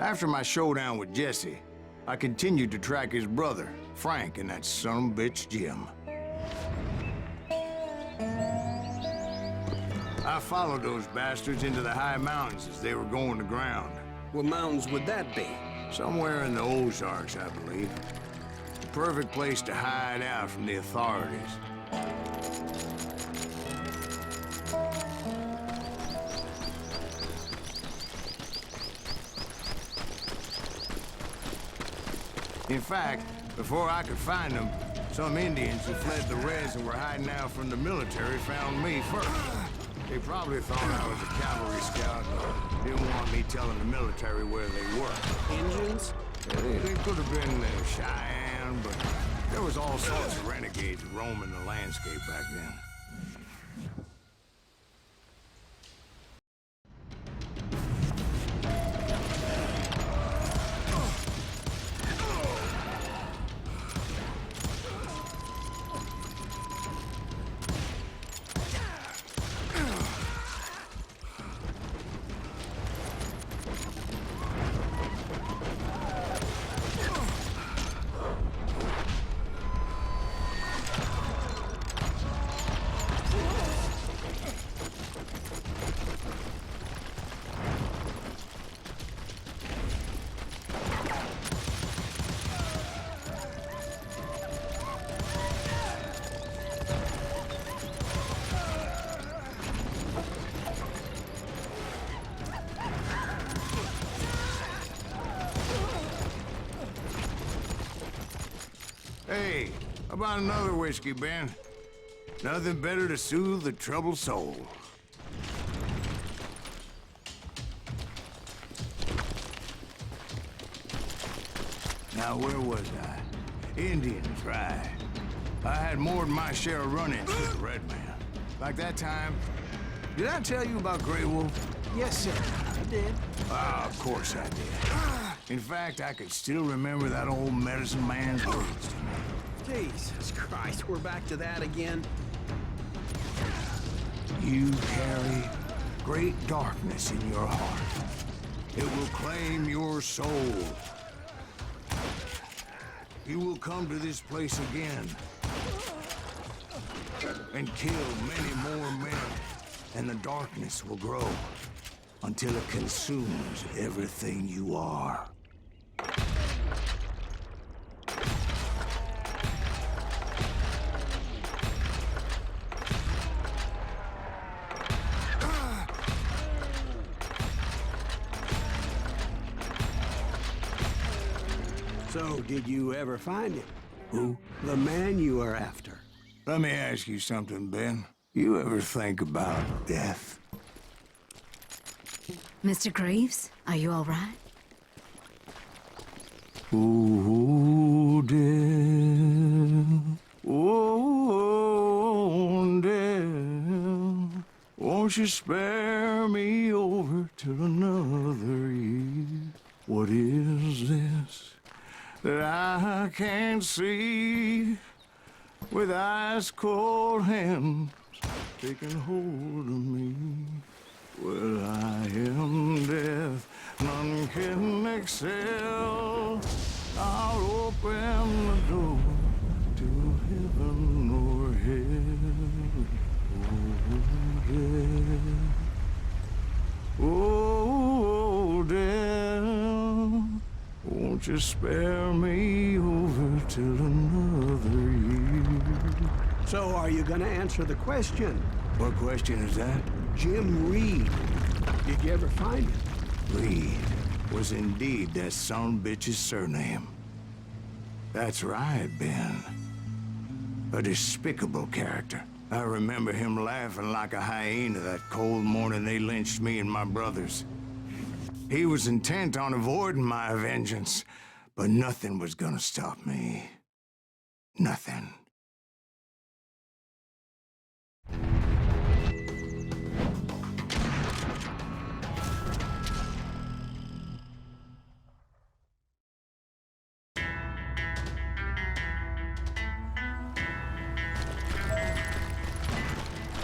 After my showdown with Jesse, I continued to track his brother, Frank, and that sumbitch Jim. I followed those bastards into the high mountains as they were going to ground. What mountains would that be? Somewhere in the Ozarks, I believe. The perfect place to hide out from the authorities. In fact, before I could find them, some Indians who fled the Reds and were hiding out from the military found me first. They probably thought I was a cavalry scout, but didn't want me telling the military where they were. Indians? They could have been Cheyenne, but there was all sorts of renegades roaming the landscape back then. Hey, how about another whiskey, Ben? Nothing better to soothe the troubled soul. Now, where was I? Indians, right. I had more than my share of run-ins with the Red Man. Like that time, did I tell you about Grey Wolf? Yes, sir. I did. Ah, of course I did. In fact, I could still remember that old medicine man's words to me. Jesus Christ, we're back to that again? You carry great darkness in your heart. It will claim your soul. You will come to this place again and kill many more men, and the darkness will grow until it consumes everything you are. So, did you ever find him? Who? The man you are after. Let me ask you something, Ben. You ever think about death? Mr. Greaves, are you all right? Oh, death. Oh, death. Won't you spare me over till another year? What is this that I can't see with ice cold hands taking hold of me? Well, I am death, none can excel. I'll open the door to heaven or hell. Oh, death. Oh, death. Won't you spare me over till another year? So, are you gonna answer the question? What question is that? Jim Reed. Did you ever find him? Reed was indeed that sonbitch's surname. That's right, Ben. A despicable character. I remember him laughing like a hyena that cold morning they lynched me and my brothers. He was intent on avoiding my vengeance, but nothing was gonna stop me. Nothing.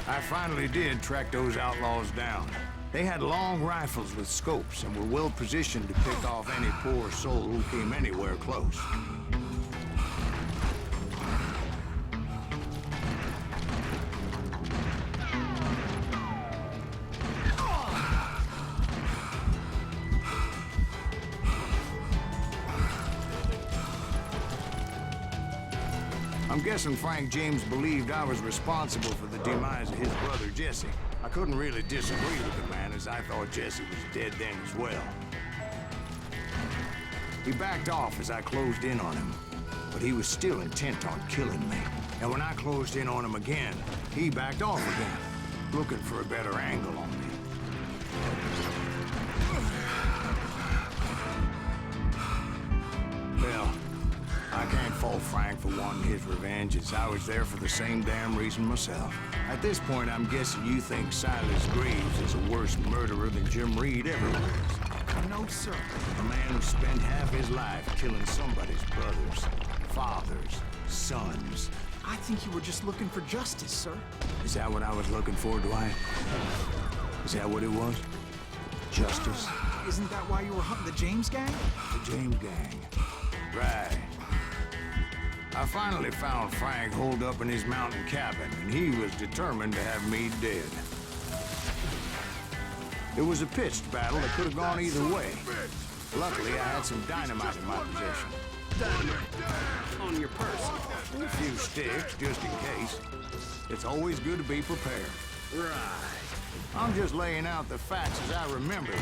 I finally did track those outlaws down. They had long rifles with scopes and were well positioned to pick off any poor soul who came anywhere close. I'm guessing Frank James believed I was responsible for the demise of his brother Jesse. I couldn't really disagree with the man, as I thought Jesse was dead then as well. He backed off as I closed in on him, but he was still intent on killing me. And when I closed in on him again, he backed off again, looking for a better angle on me. Well, I can't fault Frank for wanting his revenge, as I was there for the same damn reason myself. At this point, I'm guessing you think Silas Greaves is a worse murderer than Jim Reed ever was. No, sir. A man who spent half his life killing somebody's brothers, fathers, sons. I think you were just looking for justice, sir. Is that what I was looking for, Dwight? Is that what it was? Justice? Isn't that why you were hunting the James gang? The James gang. Right. I finally found Frank holed up in his mountain cabin, and he was determined to have me dead. It was a pitched battle that could have gone either way. Luckily, I had some dynamite in my possession. Dynamite. On your purse. And a few sticks, just in case. It's always good to be prepared. Right. I'm just laying out the facts as I remember them.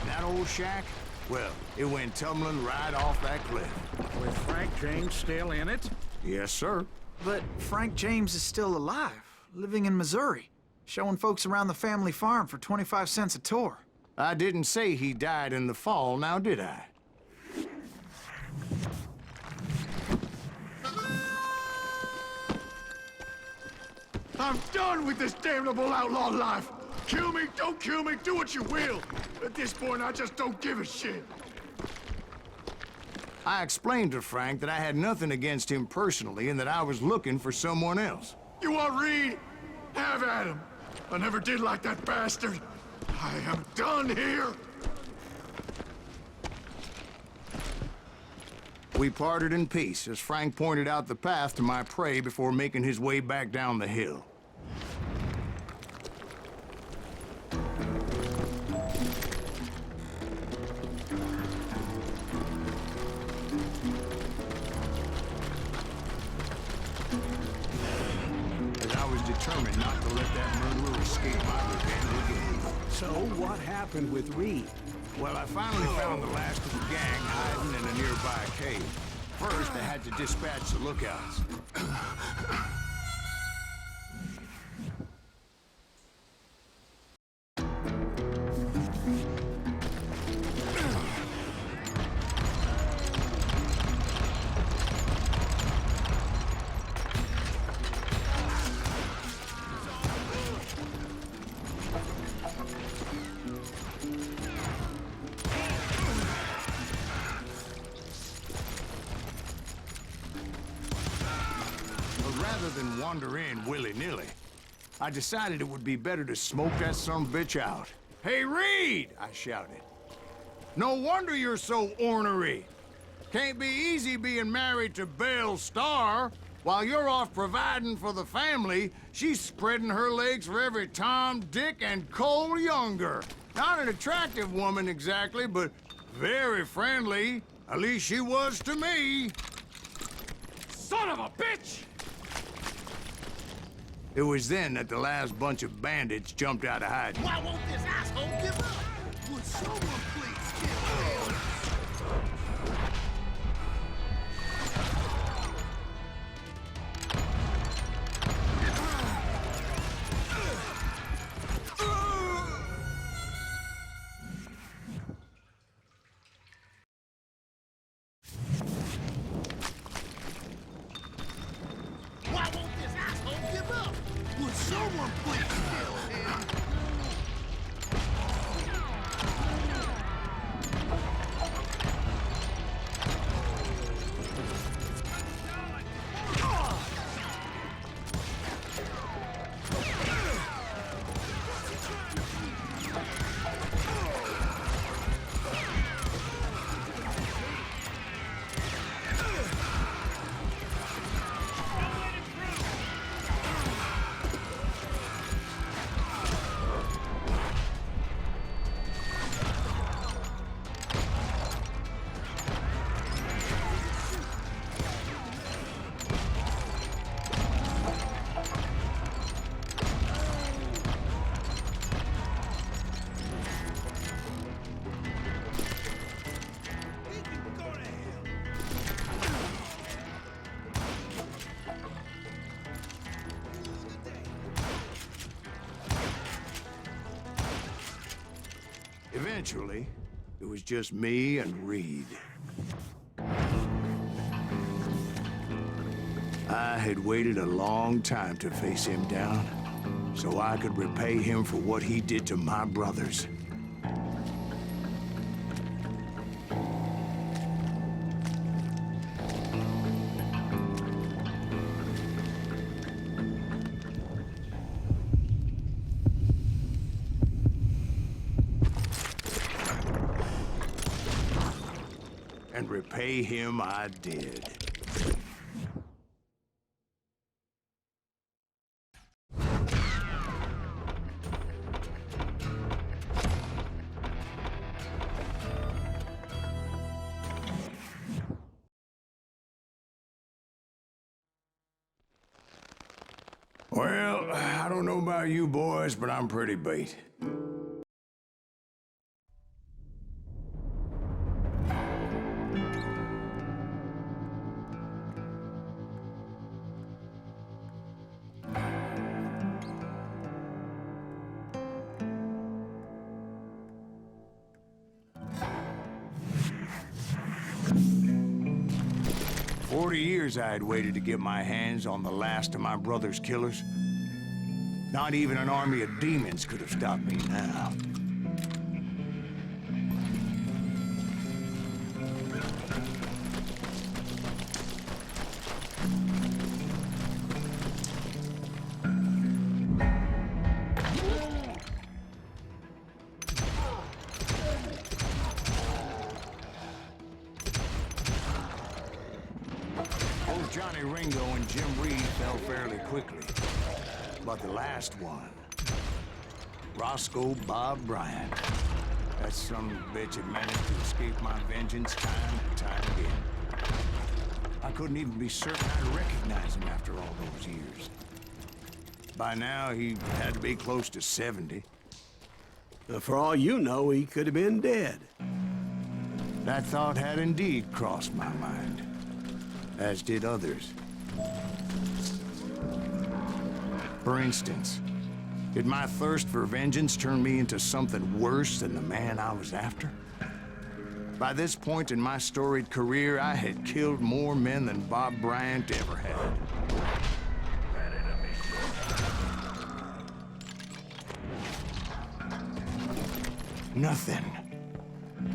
That old shack? Well, it went tumbling right off that cliff. With Frank James still in it? Yes, sir. But Frank James is still alive, living in Missouri, showing folks around the family farm for 25 cents a tour. I didn't say he died in the fall, now did I? I'm done with this damnable outlaw life. Kill me, don't kill me, do what you will. At this point, I just don't give a shit. I explained to Frank that I had nothing against him personally and that I was looking for someone else. You want Reed? Have at him. I never did like that bastard. I am done here. We parted in peace as Frank pointed out the path to my prey before making his way back down the hill. Determined not to let that murderer escape my revenge again. So what happened with Reed? Well, I finally found the last of the gang hiding in a nearby cave. First, I had to dispatch the lookouts. Rather than wander in willy-nilly, I decided it would be better to smoke that sumbitch out. "Hey, Reed!" I shouted. "No wonder you're so ornery. Can't be easy being married to Belle Starr. While you're off providing for the family, she's spreading her legs for every Tom, Dick, and Cole Younger. Not an attractive woman exactly, but very friendly. At least she was to me." Son of a bitch! It was then that the last bunch of bandits jumped out of hiding. Why won't this asshole give up? Would someone please kill him? Why won't this asshole give up? Would someone please kill him? Eventually, it was just me and Reed. I had waited a long time to face him down, so I could repay him for what he did to my brothers. And repay him I did. Well, I don't know about you boys, but I'm pretty beat. Years I had waited to get my hands on the last of my brother's killers. Not even an army of demons could have stopped me now. Johnny Ringo and Jim Reed fell fairly quickly. But the last one, Roscoe Bob Bryant, that son of a bitch had managed to escape my vengeance time and time again. I couldn't even be certain I'd recognize him after all those years. By now, he had to be close to 70. For all you know, he could have been dead. That thought had indeed crossed my mind, as did others. For instance, did my thirst for vengeance turn me into something worse than the man I was after? By this point in my storied career, I had killed more men than Bob Bryant ever had. Nothing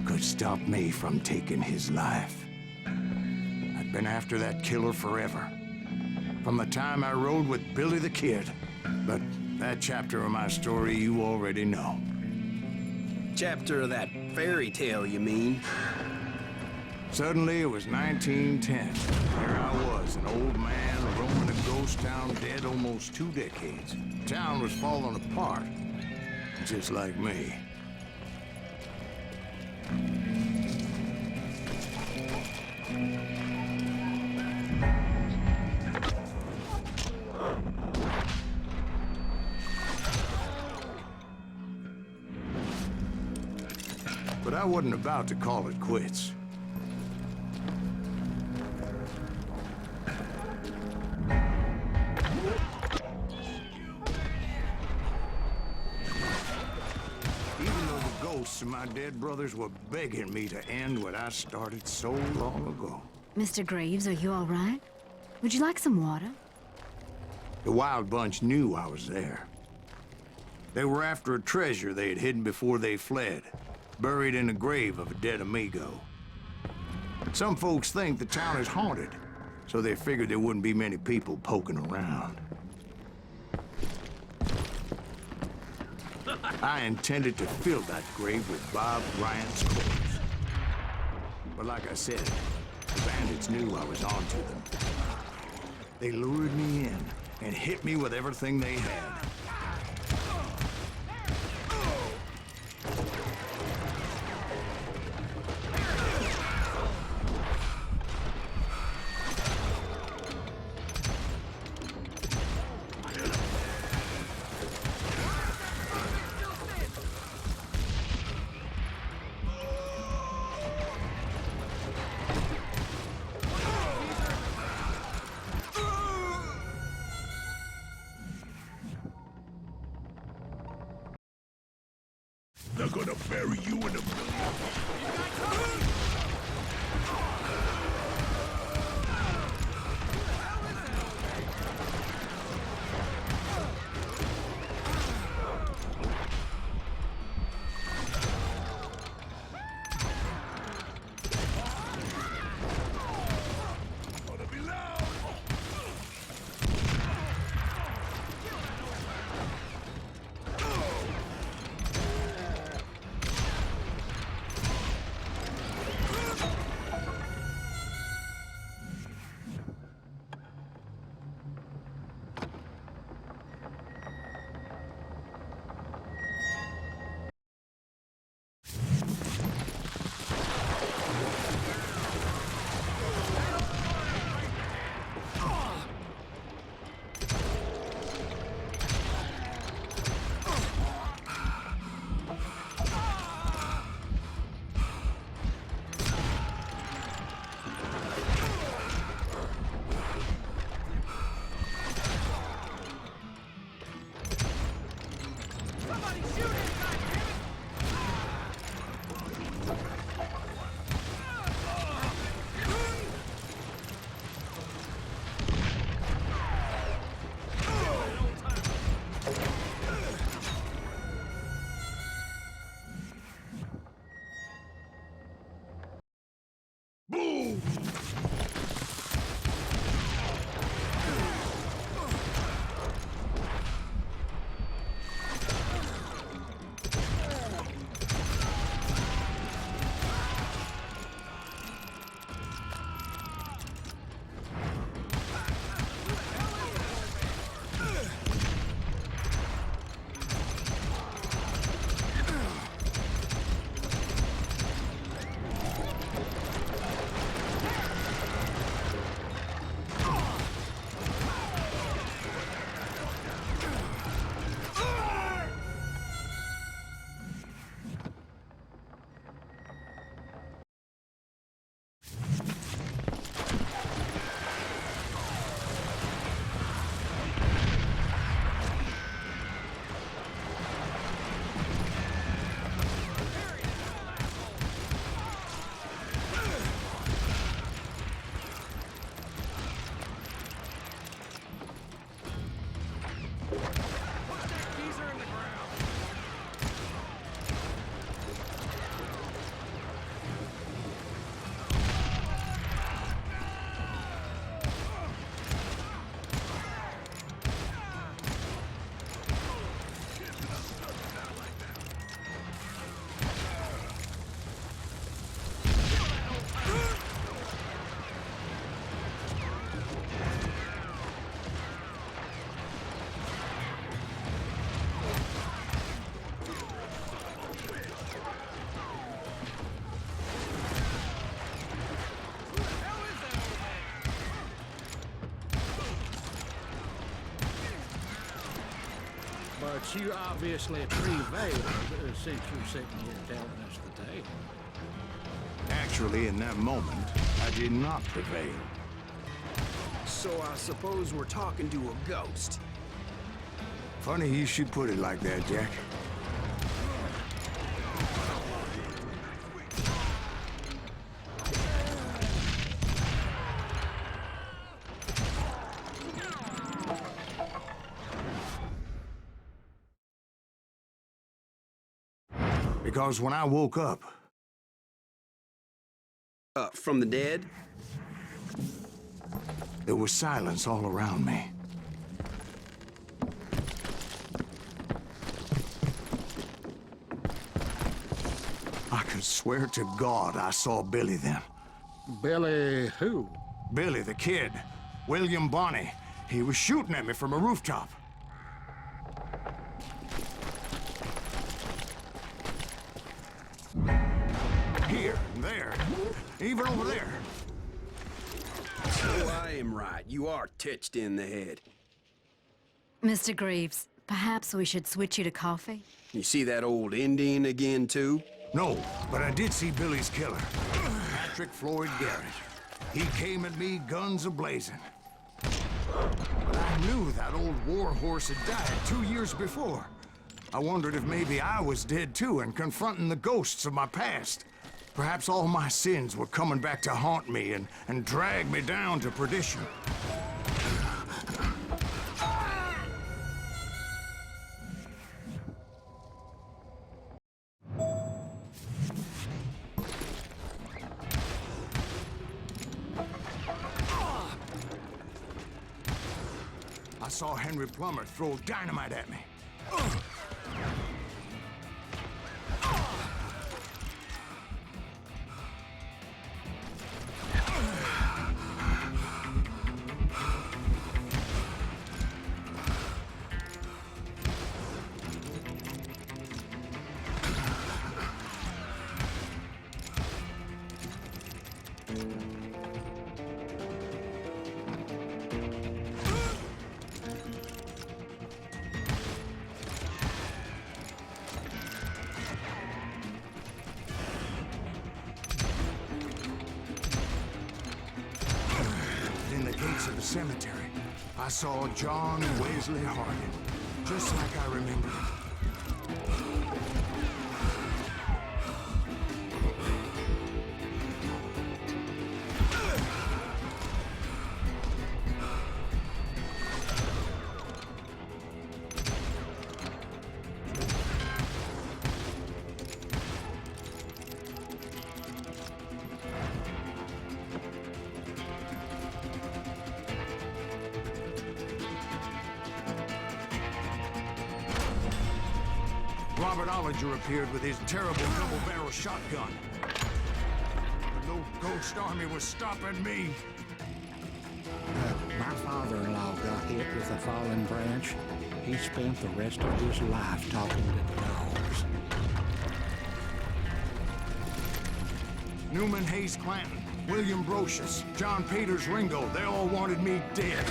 could stop me from taking his life. I'd been after that killer forever, from the time I rode with Billy the Kid. But that chapter of my story you already know. Chapter of that fairy tale, you mean? Suddenly, it was 1910. Here I was, an old man roaming a ghost town dead almost 2 decades. Town was falling apart, just like me. But I wasn't about to call it quits. Even though the ghosts of my dead brothers were begging me to end what I started so long ago. Mr. Graves, are you all right? Would you like some water? The Wild Bunch knew I was there. They were after a treasure they had hidden before they fled, buried in a grave of a dead amigo. Some folks think the town is haunted, so they figured there wouldn't be many people poking around. I intended to fill that grave with Bob Bryant's corpse. But like I said, the bandits knew I was onto them. They lured me in and hit me with everything they had. They're gonna bury you in a million. But you obviously prevailed since you're sitting here telling us the tale. Actually, in that moment, I did not prevail. So I suppose we're talking to a ghost. Funny you should put it like that, Jack. Because when I woke up, From the dead? there was silence all around me. I could swear to God I saw Billy then. Billy who? Billy, the kid. William Bonney. He was shooting at me from a rooftop. Here, and there, even over there. So I am right. You are touched in the head. Mr. Greaves, perhaps we should switch you to coffee? You see that old Indian again, too? No, but I did see Billy's killer, Patrick Floyd Garrett. He came at me guns a-blazing. But I knew that old war horse had died 2 years before. I wondered if maybe I was dead too and confronting the ghosts of my past. Perhaps all my sins were coming back to haunt me and drag me down to perdition. I saw Henry Plummer throw dynamite at me. In the gates of the cemetery, I saw John Wesley Hardin, just like I remembered him. Robert Ollinger appeared with his terrible double-barrel shotgun. But no ghost army was stopping me. My father-in-law got hit with a fallen branch. He spent the rest of his life talking to the dogs. Newman Hayes Clanton, William Brocious, John Peters Ringo, they all wanted me dead.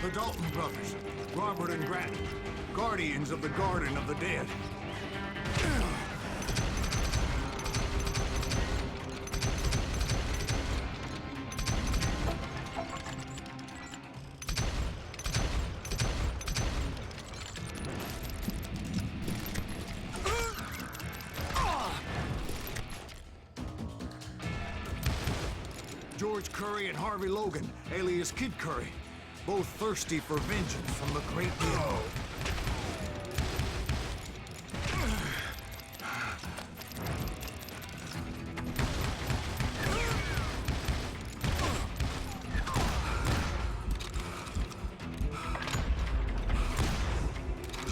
The Dalton brothers, Robert and Grattan, guardians of the Garden of the Dead. George Curry and Harvey Logan, alias Kid Curry, both thirsty for vengeance from the great beyond.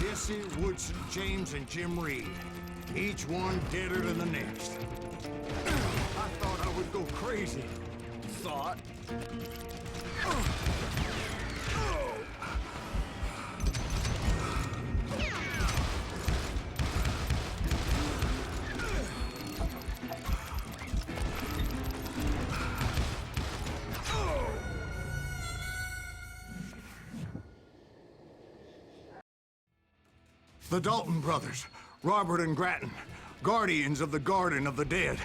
Jesse, Woodson, James, and Jim Reed, each one deader than the next. I thought I would go crazy. Thought? The Dalton brothers, Robert and Grattan, guardians of the Garden of the Dead.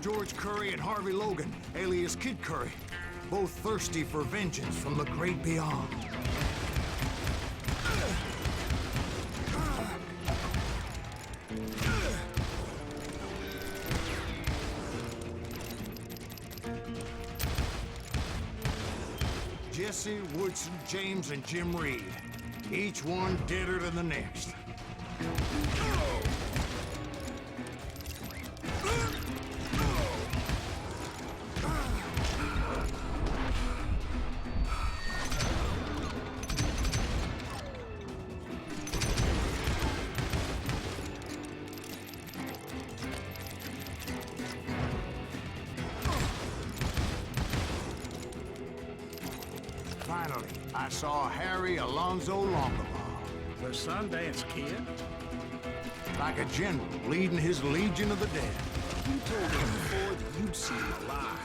George Curry and Harvey Logan, alias Kid Curry, both thirsty for vengeance from the great beyond. Jesse, Woodson, James, and Jim Reed, each one deader than the next. valley, I saw Harry Alonzo Longabaugh. The Sundance Kid? Like a general leading his legion of the dead. You told me before that you'd see him alive.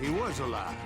He was alive.